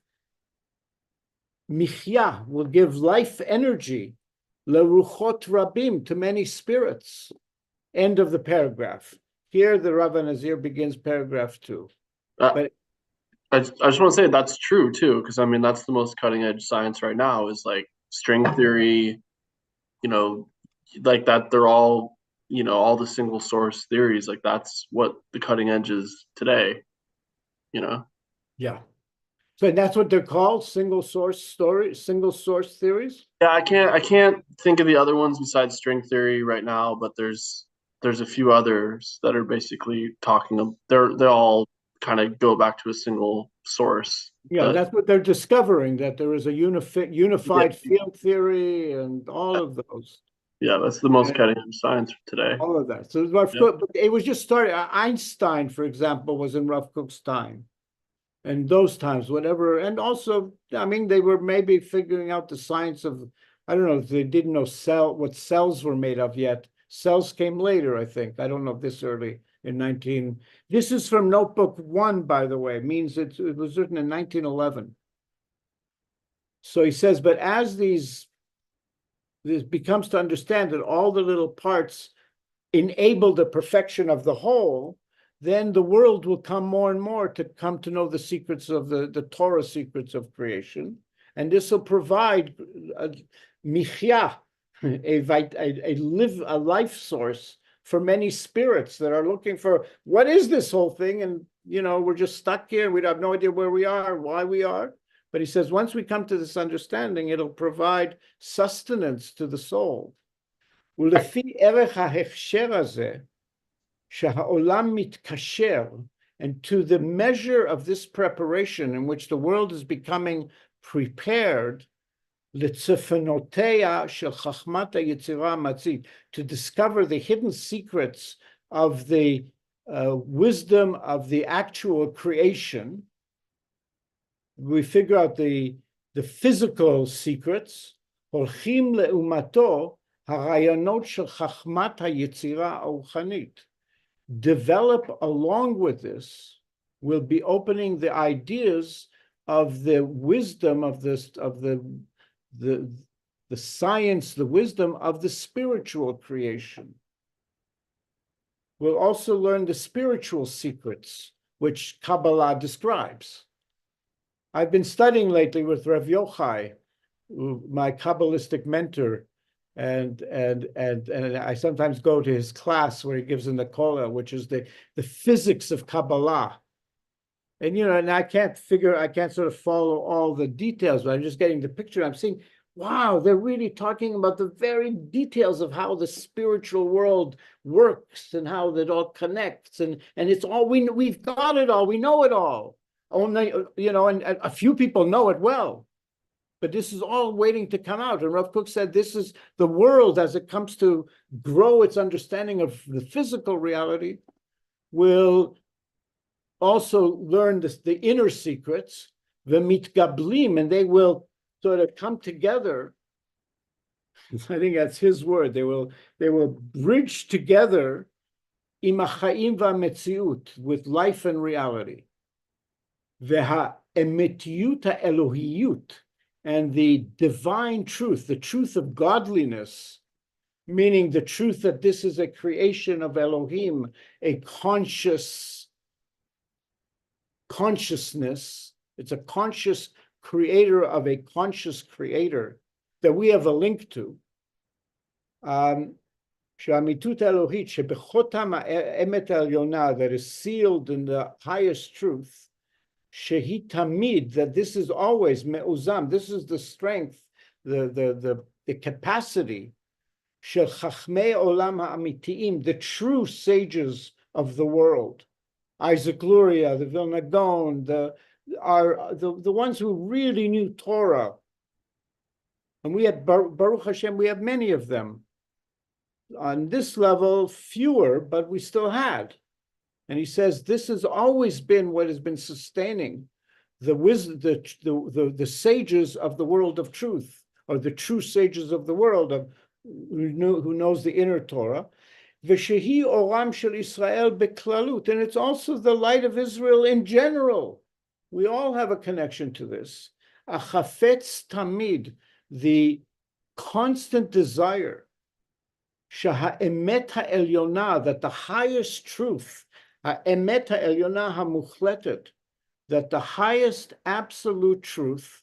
michya, will give life energy leruchot rabim, to many spirits. End of the paragraph. Here, the Rav Nazir begins paragraph 2. I just want to say that's true too, because I mean that's the most cutting edge science right now is like string theory, you know, like that they're all, you know, all the single source theories, like that's what the cutting edge is today, you know. Yeah. So that's what they're called, single source theories? Yeah, I can't think of the other ones besides string theory right now, but there's a few others that are basically they all kind of go back to a single source. Yeah, that's what they're discovering, that there is a unified Yeah. field theory and all of those. Yeah, that's the most And cutting edge science today. all of that. So Yeah. it was just started. Einstein, for example, was in Rav Kook's time. And those times, whatever, and also, I mean, they were maybe figuring out the science of, I don't know if they didn't know what cells were made of yet. Cells came later, I think. I don't know if this early in 19. This is from Notebook 1, by the way. It means it was written in 1911. So he says, but as this becomes to understand that all the little parts enable the perfection of the whole, then the world will come more and more to come to know the secrets of the Torah secrets of creation. And this will provide a michya, a life source for many spirits that are looking for, what is this whole thing? And, you know, we're just stuck here. We have no idea where we are, why we are. But he says, once we come to this understanding, it'll provide sustenance to the soul. ולפי ערך ההכשר הזה, שהעולם מתקשר, and to the measure of this preparation in which the world is becoming prepared, לצפנותיה של חכמת היצירה המצית, to discover the hidden secrets of the wisdom of the actual creation. We figure out the physical secrets, הולכים לאומתו, הרעיונות של חכמת היצירה הרוחנית. Develop along with this will be opening the ideas of the wisdom of this, of the science, the wisdom of the spiritual creation. We'll also learn the spiritual secrets which Kabbalah describes. I've been studying lately with Rav Yochai, my Kabbalistic mentor, and I sometimes go to his class where he gives in the kollel, which is the physics of Kabbalah. And you know, and I can't sort of follow all the details, but I'm just getting the picture. I'm seeing, wow, they're really talking about the very details of how the spiritual world works and how that all connects, and it's all we've got it all, we know it all. Only, you know, and a few people know it well. But this is all waiting to come out. And Rav Kook said this is the world as it comes to grow its understanding of the physical reality will also learn the inner secrets, the mitgablim, and they will sort of come together. I think that's his word. They will bridge together imachaim v'metziut, with life and reality. Ve'ha'emetiyut ha'elohiyut, and the divine truth, the truth of godliness, meaning the truth that this is a creation of Elohim, a consciousness, it's a conscious creator of a conscious creator that we have a link to. שהאמיתות האלוהית שבחותם האמת העליונה, that is sealed in the highest truth, shehi tamid, that this is always me'uzam, this is the strength, the capacity, shel chachmei olam ha'amitiim, the true sages of the world, Isaac Luria, the Vilna Gaon, the ones who really knew Torah, and we have Baruch Hashem, we have many of them. On this level, fewer, but we still had. And he says this has always been what has been sustaining the wisdom, the sages of the world of truth, or the true sages of the world of who knows the inner Torah. V'shehi oram shel Israel beklalut, and it's also the light of Israel in general. We all have a connection to this. Achafetz tamid, the constant desire, שהאמת העליונה, that the highest truth, האמת העליונה המוחלטת, that the highest absolute truth,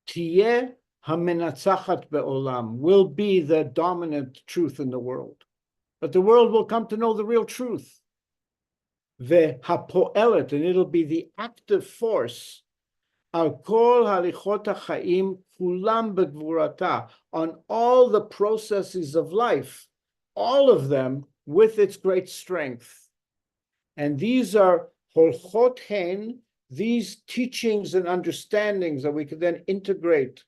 תהיה המנצחת בעולם, will be the dominant truth in the world. But the world will come to know the real truth. והפועלת, and it'll be the active force, על כל הליכות החיים כולם בגבורתה, on all the processes of life, all of them with its great strength. And these are holchot hen, these teachings and understandings that we can then integrate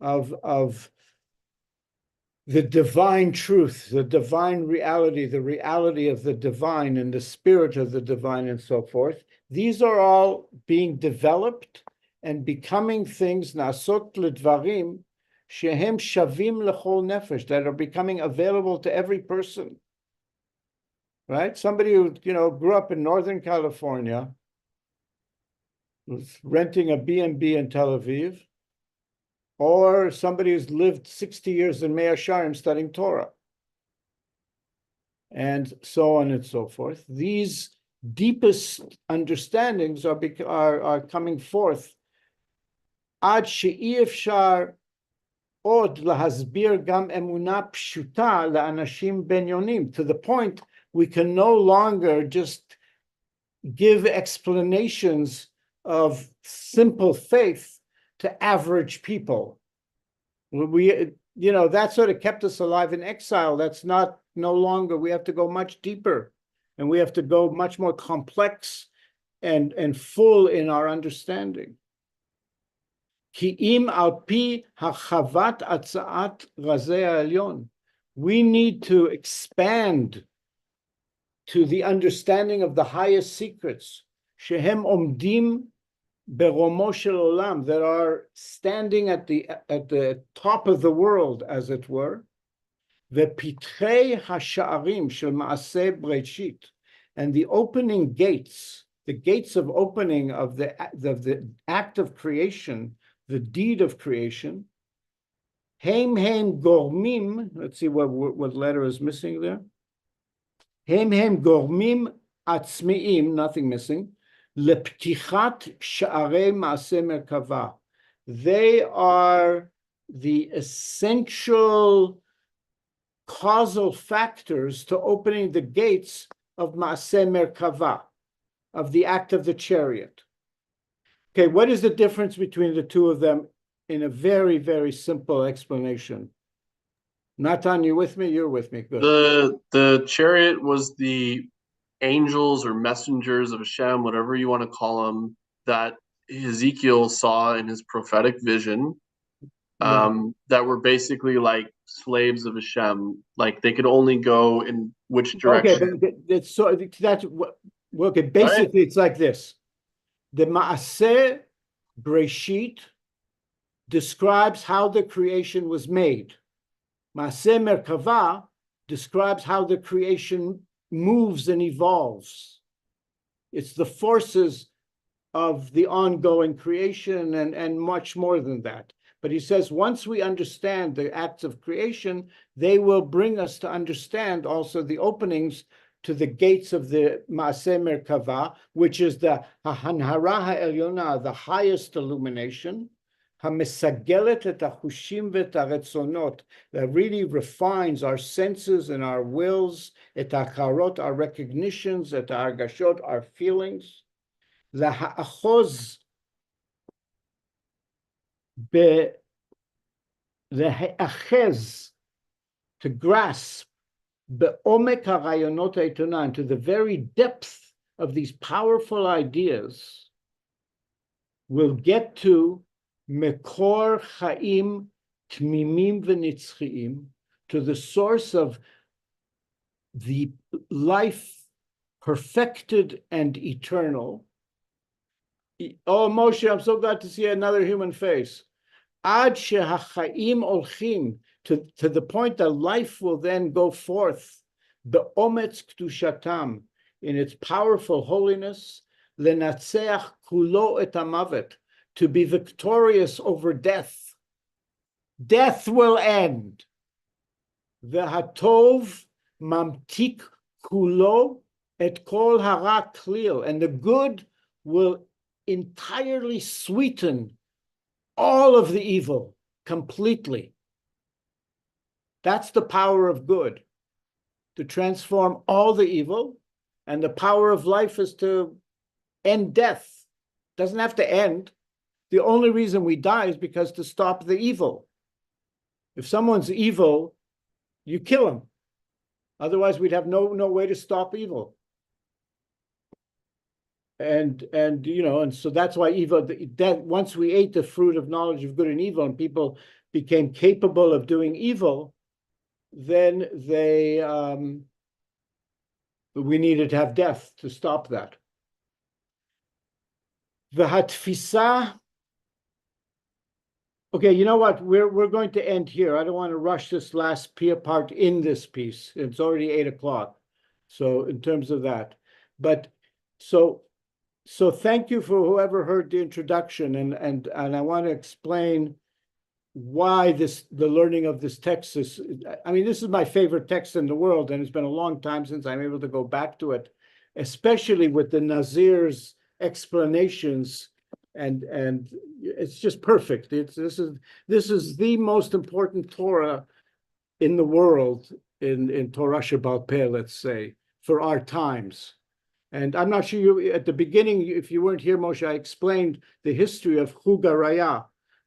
of the divine truth, the divine reality, the reality of the divine and the spirit of the divine and so forth. These are all being developed and becoming things, nasot ledvarim, shehem shavim lechol nefesh, that are becoming available to every person. Right? Somebody who, grew up in Northern California, was renting a B&B in Tel Aviv, or somebody who's lived 60 years in Mea Sharim studying Torah, and so on and so forth. These deepest understandings are coming forth. Ad she'i efshar od lahasbir gam emuna pshuta la'anashim benyonim, to the point we can no longer just give explanations of simple faith to average people. That sort of kept us alive in exile. That's no longer. We have to go much deeper, and we have to go much more complex and full in our understanding. Ki im al pi hachavat atzaat razei ha'elyon. We need to expand to the understanding of the highest secrets. Shehem omdim beromo shel olam, that are standing at the top of the world, as it were. Vepitrei hasha'arim shel ma'aseh breshit, and the opening gates, the gates of opening of the act of creation, the deed of creation. Heim gormim. Let's see what letter is missing there. Heim gormim atzmiim, nothing missing. Leptichat sha'arei ma'aseh merkava. They are the essential causal factors to opening the gates of ma'aseh merkava, of the act of the chariot. Okay, what is the difference between the two of them in a very, very simple explanation? Natan, you with me? You're with me. Good. The chariot was the angels or messengers of Hashem, whatever you want to call them, that Ezekiel saw in his prophetic vision, that were basically like slaves of Hashem. Like they could only go in which direction. Okay, okay. Basically, it's like this: the Maaseh Breshit describes how the creation was made. Maaseh Merkava describes how the creation moves and evolves. It's the forces of the ongoing creation and much more than that. But he says once we understand the acts of creation, they will bring us to understand also the openings to the gates of the Maaseh Merkava, which is the Hanhara Ha'elyona, the highest illumination, HaMesagelet et HaChushim v'et HaRetzonot, that really refines our senses and our wills, et HaCharot, our recognitions, et HaArgashot, our feelings, LaHa'achoz LaHa'achez, to grasp, be'omek ha'rayonot ha'itonan, to the very depth of these powerful ideas, will get to Mekor Chaim Tmimim V'Nitzchiim, to the source of the life perfected and eternal. Oh, Moshe, I'm so glad to see another human face. Ad shehachaim olchim, to the point that life will then go forth, the ometz k'dushatam, in its powerful holiness, lenatzeach kulo et hamavet, to be victorious over death. Death will end. V'hatov mamtik kulo et kol hara klil. And the good will entirely sweeten all of the evil completely. That's the power of good, to transform all the evil. And the power of life is to end death. Doesn't have to end. The only reason we die is because to stop the evil. If someone's evil, you kill him. Otherwise, we'd have no way to stop evil. And so that's why evil, that once we ate the fruit of knowledge of good and evil, and people became capable of doing evil, then we needed to have death to stop that. V'hatfisa. Okay, you know what? We're going to end here. I don't want to rush this last part in this piece. It's already 8 o'clock. So in terms of that, but so thank you for whoever heard the introduction, and I want to explain why the learning of this text is. I mean, this is my favorite text in the world, and it's been a long time since I'm able to go back to it, especially with the Nazir's explanations, and it's just perfect. This is the most important Torah in the world, in Torah Shebaal Peh, let's say, for our times. And I'm not sure at the beginning, if you weren't here, Moshe, I explained the history of Chug HaRaya,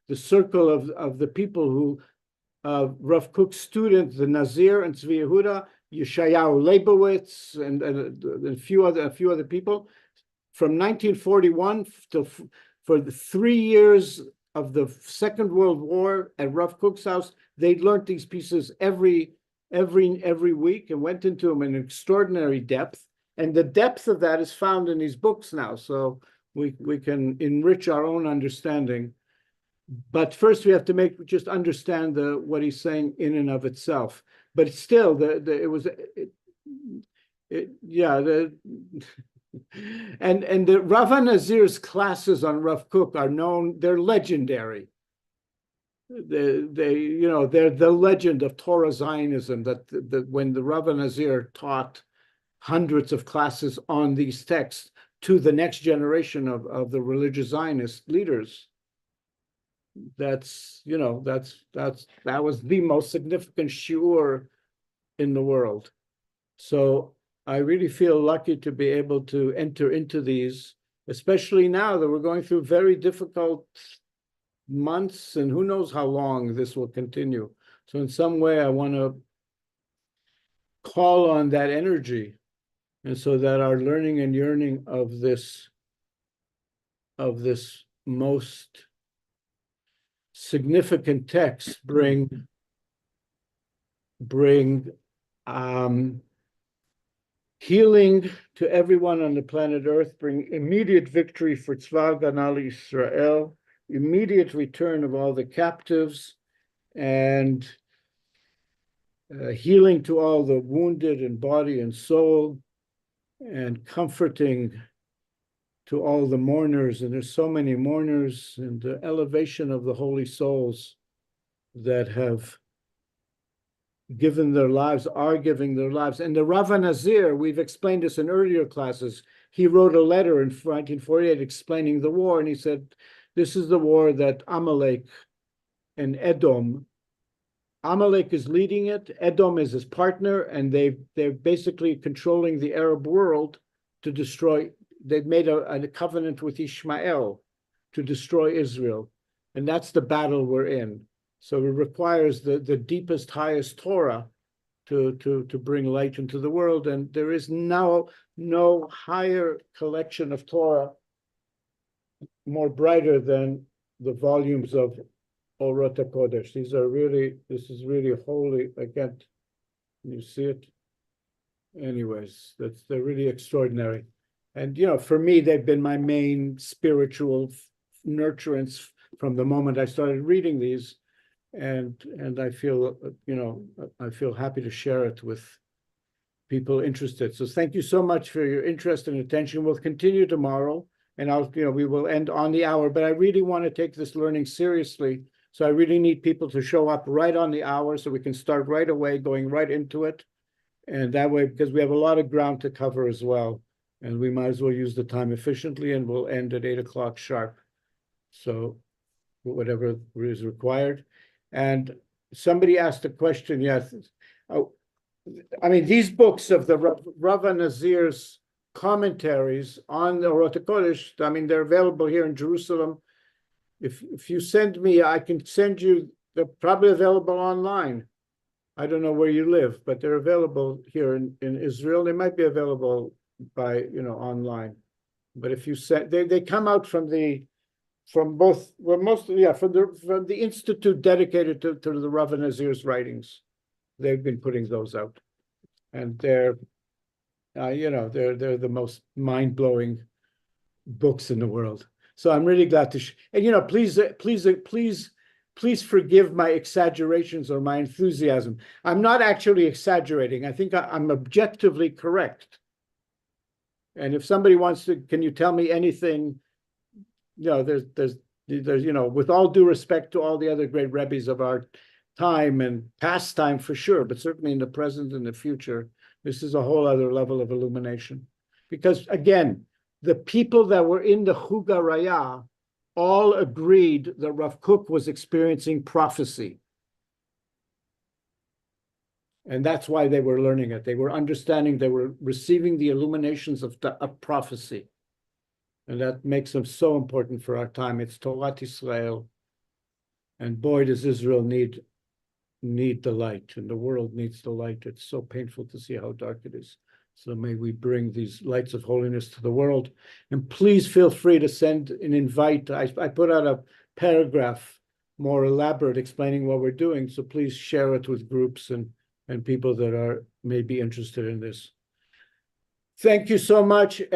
the circle of the people who, Rav Kook's students, the Nazir and Tzvi Yehuda, Yeshayahu Leibowitz, and a few other people, from 1941 for the 3 years of the Second World War at Rav Kook's house, they learned these pieces every week and went into them in extraordinary depth. And the depth of that is found in these books now, so we can enrich our own understanding. But first, we have to just understand what he's saying in and of itself. But still, and the Rav Nazir's classes on Rav Kook are known; they're legendary. They're the legend of Torah Zionism. That when the Rav Nazir taught hundreds of classes on these texts to the next generation of the religious Zionist leaders. That was the most significant shiur in the world. So I really feel lucky to be able to enter into these, especially now that we're going through very difficult months, and who knows how long this will continue. So in some way, I want to call on that energy. And so that our learning and yearning of this most significant text bring healing to everyone on the planet Earth, bring immediate victory for Tzva Ganal Israel, immediate return of all the captives, and healing to all the wounded in body and soul, and comforting to all the mourners, and there's so many mourners, and the elevation of the holy souls that have given their lives, are giving their lives. And the Rav Nazir, we've explained this in earlier classes, he wrote a letter in 1948 explaining the war, and he said, this is the war that Amalek and Edom, Amalek is leading it, Edom is his partner, and they're basically controlling the Arab world to destroy. They've made a covenant with Ishmael to destroy Israel, and that's the battle we're in. So it requires the deepest, highest Torah to bring light into the world, and there is no higher collection of Torah more brighter than the volumes of Orot Hakodesh. This is really holy. Again, you see it? Anyways, they're really extraordinary. And, for me, they've been my main spiritual nurturance from the moment I started reading these. And I feel, I feel happy to share it with people interested. So thank you so much for your interest and attention. We'll continue tomorrow, and we will end on the hour, but I really want to take this learning seriously So I really need people to show up right on the hour so we can start right away, going right into it. And that way, because we have a lot of ground to cover as well. And we might as well use the time efficiently, and we'll end at 8 o'clock sharp. So whatever is required. And somebody asked a question, yes. I mean, these books of the Rav Nazir's commentaries on the Orot Hakodesh, I mean, they're available here in Jerusalem. If you send me, I can send you, they're probably available online. I don't know where you live, but they're available here in Israel. They might be available by, online. But if you send, they come out from both, well, mostly, yeah, from the institute dedicated to the Rav Nazir's writings. They've been putting those out, and they're the most mind-blowing books in the world. So I'm really glad to, and please forgive my exaggerations or my enthusiasm. I'm not actually exaggerating. I think I'm objectively correct. And if somebody wants to, can you tell me anything? There's with all due respect to all the other great rebbes of our time and past time for sure, but certainly in the present and the future, this is a whole other level of illumination. Because again, the people that were in the Chuga Raya all agreed that Rav Kook was experiencing prophecy. And that's why they were learning it. They were understanding, they were receiving the illuminations of prophecy. And that makes them so important for our time. It's Torah Israel. And boy, does Israel need the light, and the world needs the light. It's so painful to see how dark it is. So may we bring these lights of holiness to the world. And please feel free to send an invite. I put out a paragraph, more elaborate, explaining what we're doing. So please share it with groups and people that may be interested in this. Thank you so much.